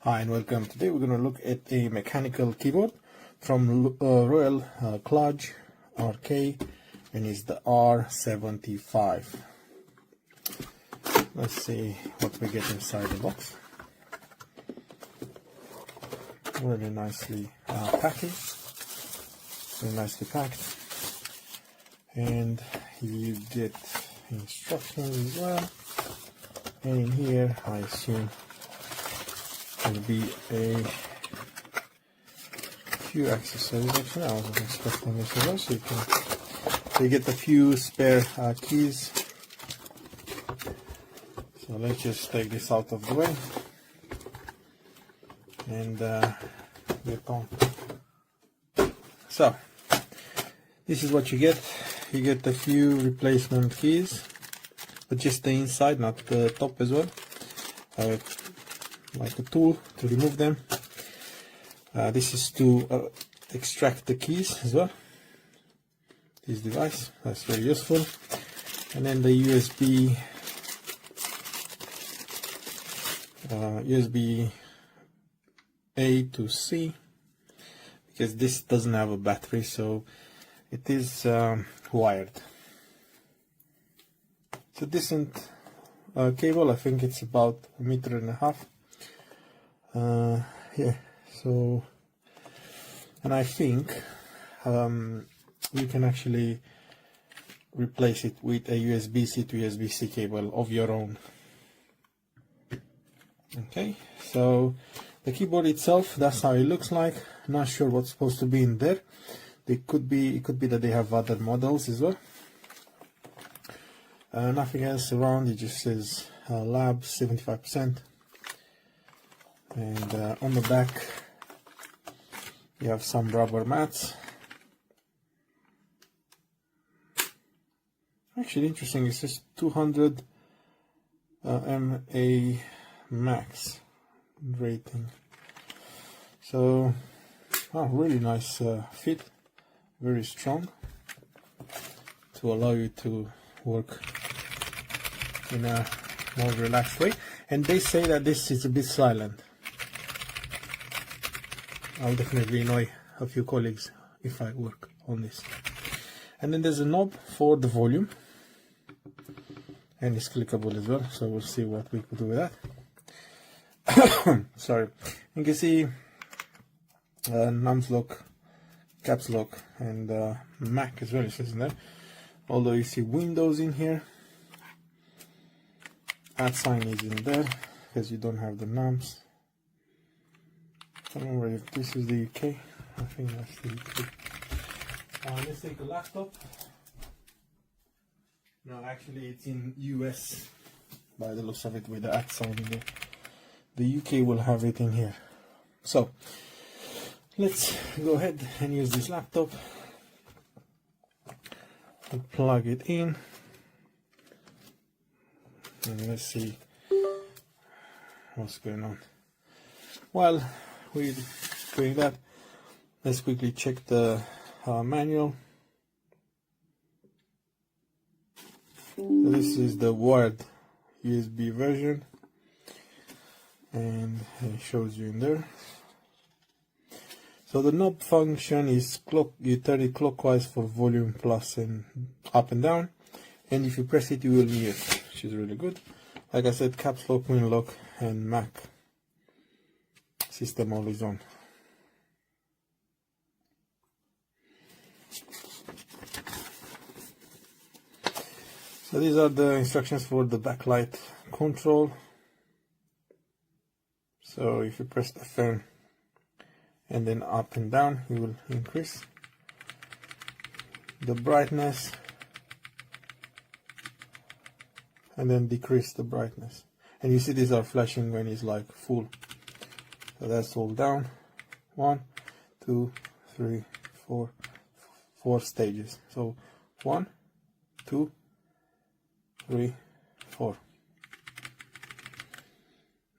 Hi and welcome. Today we're going to look at a mechanical keyboard from Royal KLUDGE RK, and it's the R75. Let's see what we get inside the box. Really nicely packaged, very nicely packed, and you get instructions as well. And in here, I assume will be a few accessories. Actually, I wasn't expecting this as well. So you get a few spare keys. So let's just take this out of the way and get on. So this is what you get. You get a few replacement keys, but just the inside, not the top as well. Like a tool to remove them. This is to extract the keys as well. This device, that's very useful. And then the USB A to C, because this doesn't have a battery, so it is wired. It's a decent cable. I think it's about 1.5 meters. Yeah, so, and I think you can actually replace it with a USB-C to USB-C cable of your own. Okay, so the keyboard itself, that's how it looks like. Not sure what's supposed to be in there. It could be that they have other models as well. Nothing else around. It just says lab 75%. And on the back you have some rubber mats. Actually interesting, it says 200 MA max rating. So really nice fit, very strong to allow you to work in a more relaxed way. And they say that this is a bit silent. I'll definitely annoy a few colleagues if I work on this. And then there's a knob for the volume, and it's clickable as well, so we'll see what we could do with that. Sorry. You can see nums lock, caps lock, and Mac as well, it says in there. Although you see Windows in here, @ sign is in there because you don't have the nums. I don't remember if this is the UK. I think that's the UK. Let's take a laptop. No, actually it's in US by the looks of it, with the @ sign in there. The UK will have it in here. So let's go ahead and use this laptop. We'll plug it in. And let's see what's going on. While we're doing that, let's quickly check the manual. This is the wired USB version, and it shows you in there. So the knob function is you turn it clockwise for volume plus and up and down, and if you press it you will mute, which is really good. Like I said, caps lock, win lock, and Mac system always on. So these are the instructions for the backlight control. So if you press FM and then up and down, you will increase the brightness and then decrease the brightness. And you see these are flashing when it's like full. So that's all down. 1, 2, 3, 4, 4 stages. So 1, 2, 3, 4.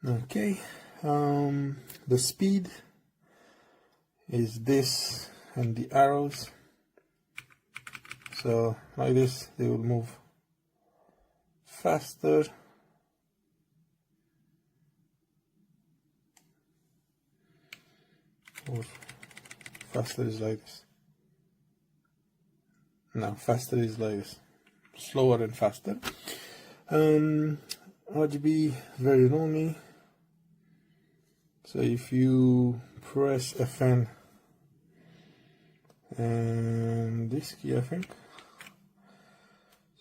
Okay. The speed is this and the arrows. So like this, they will move faster or faster is like this. No, faster is like this. Slower and faster. RGB very lonely. So if you press FN and this key, I think,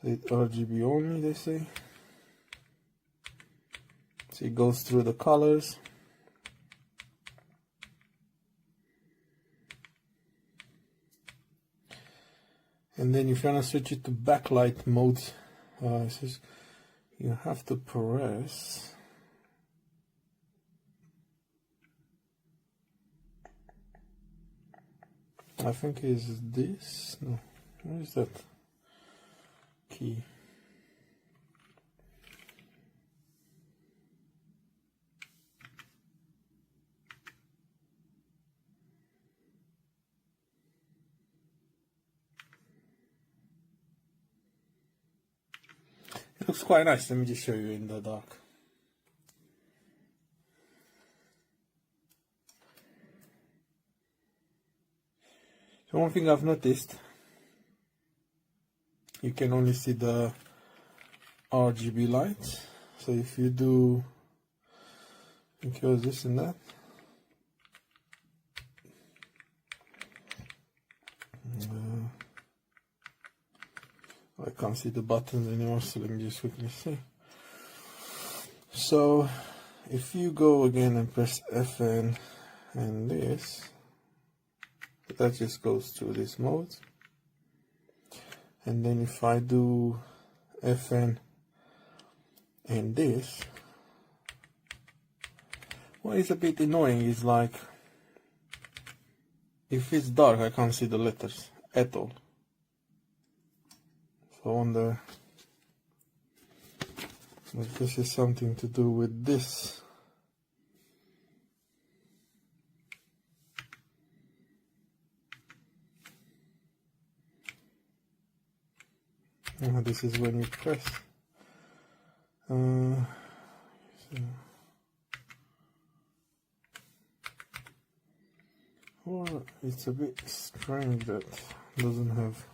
so it's RGB only, they say. So it goes through the colors. And then if you want to switch it to backlight mode, it says you have to press. I think is this. No, where is that key? It looks quite nice. Let me just show you in the dark. So one thing I've noticed, you can only see the RGB lights. So if you do, this and that, I can't see the buttons anymore, so let me just quickly see. So if you go again and press FN and this, that just goes through this mode. And then if I do FN and this, what is a bit annoying is like, if it's dark I can't see the letters at all. So I wonder if this is something to do with this. This is when you press. Well, it's a bit strange that doesn't have.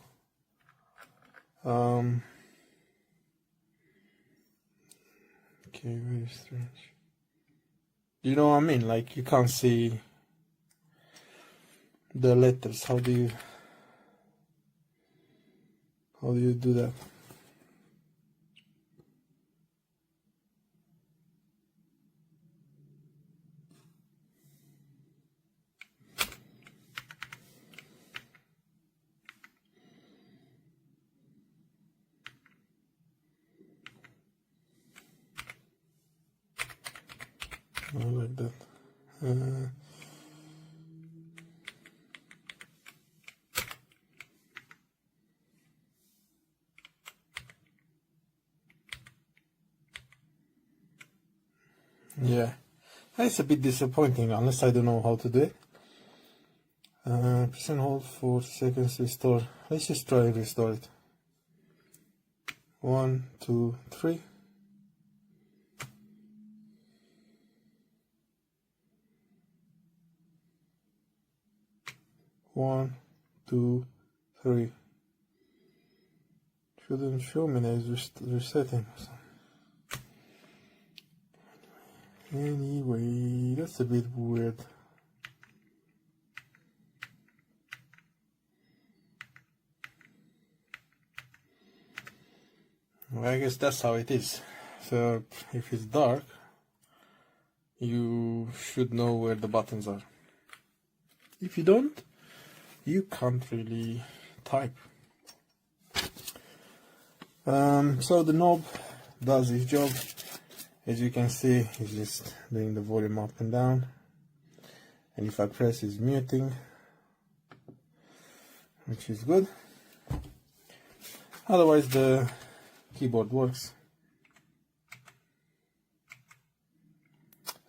Okay, very strange. You know what I mean? Like you can't see the letters. How do you do that? I like that. Yeah, it's a bit disappointing unless I don't know how to do it. Press and hold for 40 seconds to restore. Let's just try and restore it. 1, 2, 3. One, 2, 3. Shouldn't show me that it's resetting. Anyway, that's a bit weird. Well, I guess that's how it is. So if it's dark, you should know where the buttons are. If you don't, you can't really type. So the knob does its job. As you can see, it's just doing the volume up and down, and if I press, it's muting, which is good. Otherwise the keyboard works.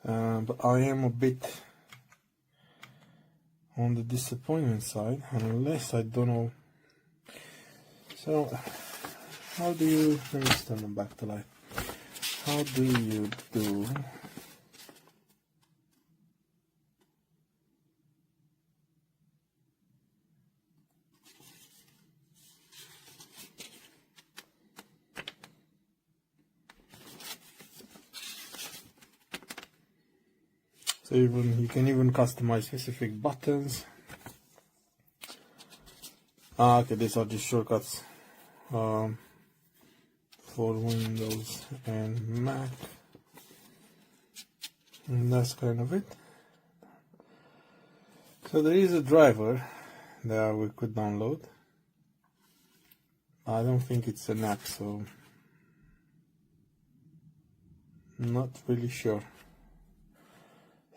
But I am a bit on the disappointment side, unless I don't know. So how do you, let me just turn them back to life. How do you do So even you can even customize specific buttons. Okay, these are just shortcuts for Windows and Mac, and that's kind of it. So there is a driver that we could download. I don't think it's an app, so I'm not really sure.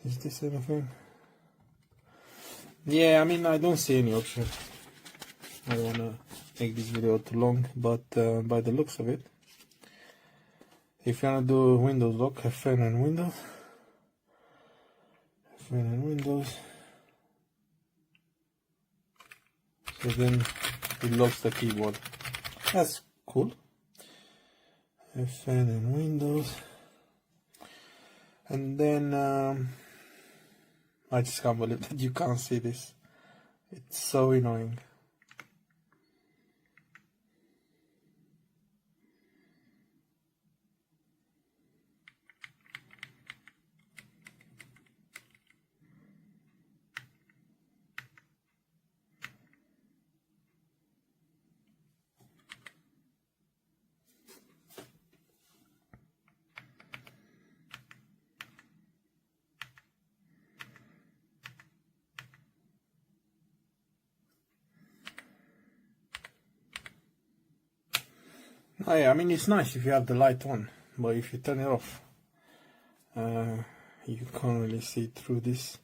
Is this anything? Yeah, I mean, I don't see any option. I don't want to make this video too long, but by the looks of it, if you want to do Windows lock, FN and Windows, FN and Windows, so then it locks the keyboard. That's cool. FN and Windows, and then I just can't believe that you can't see this. It's so annoying. Oh yeah, I mean, it's nice if you have the light on, but if you turn it off, you can't really see through this.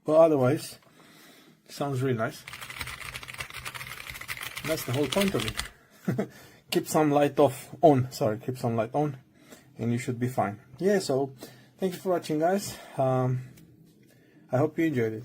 But otherwise, it sounds really nice. That's the whole point of it. Keep some light keep some light on, and you should be fine. Yeah, so thank you for watching, guys. I hope you enjoyed it.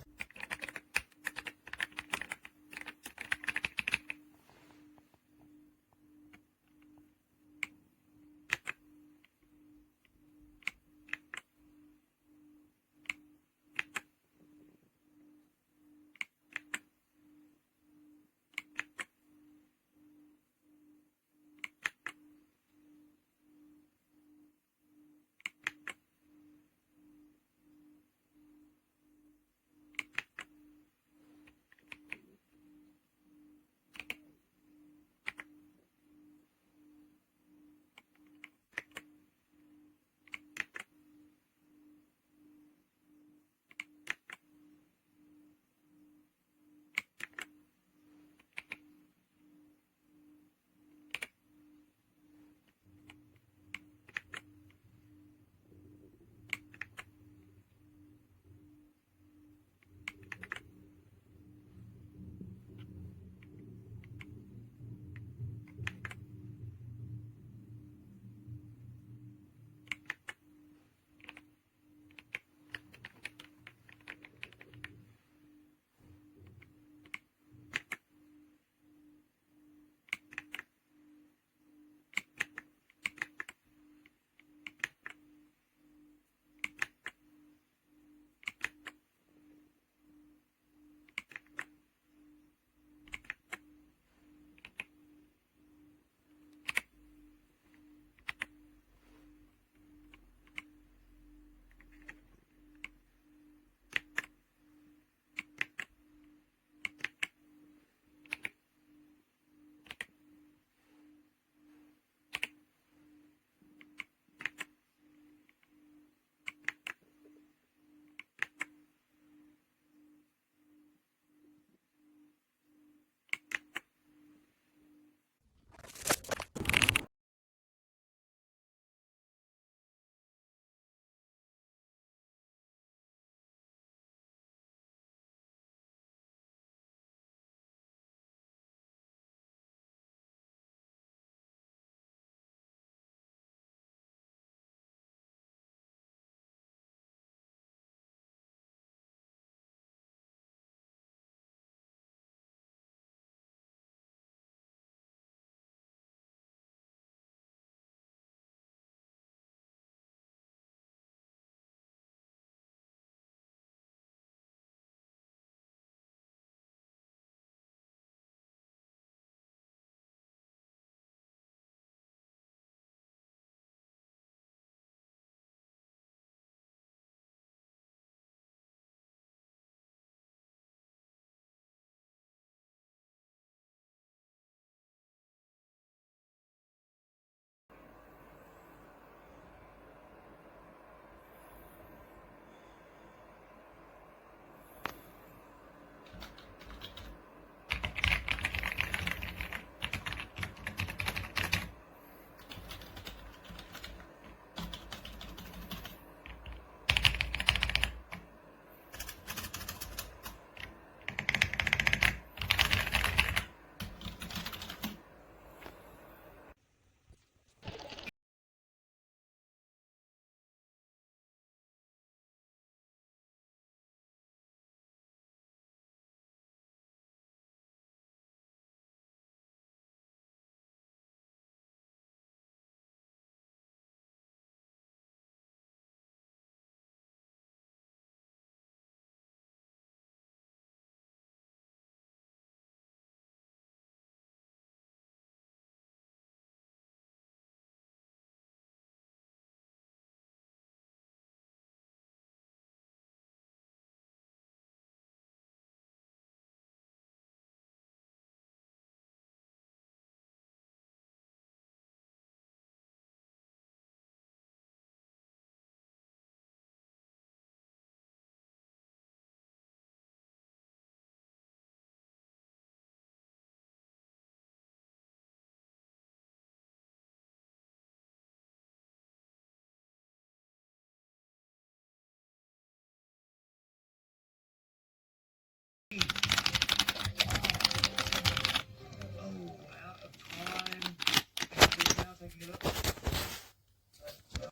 8.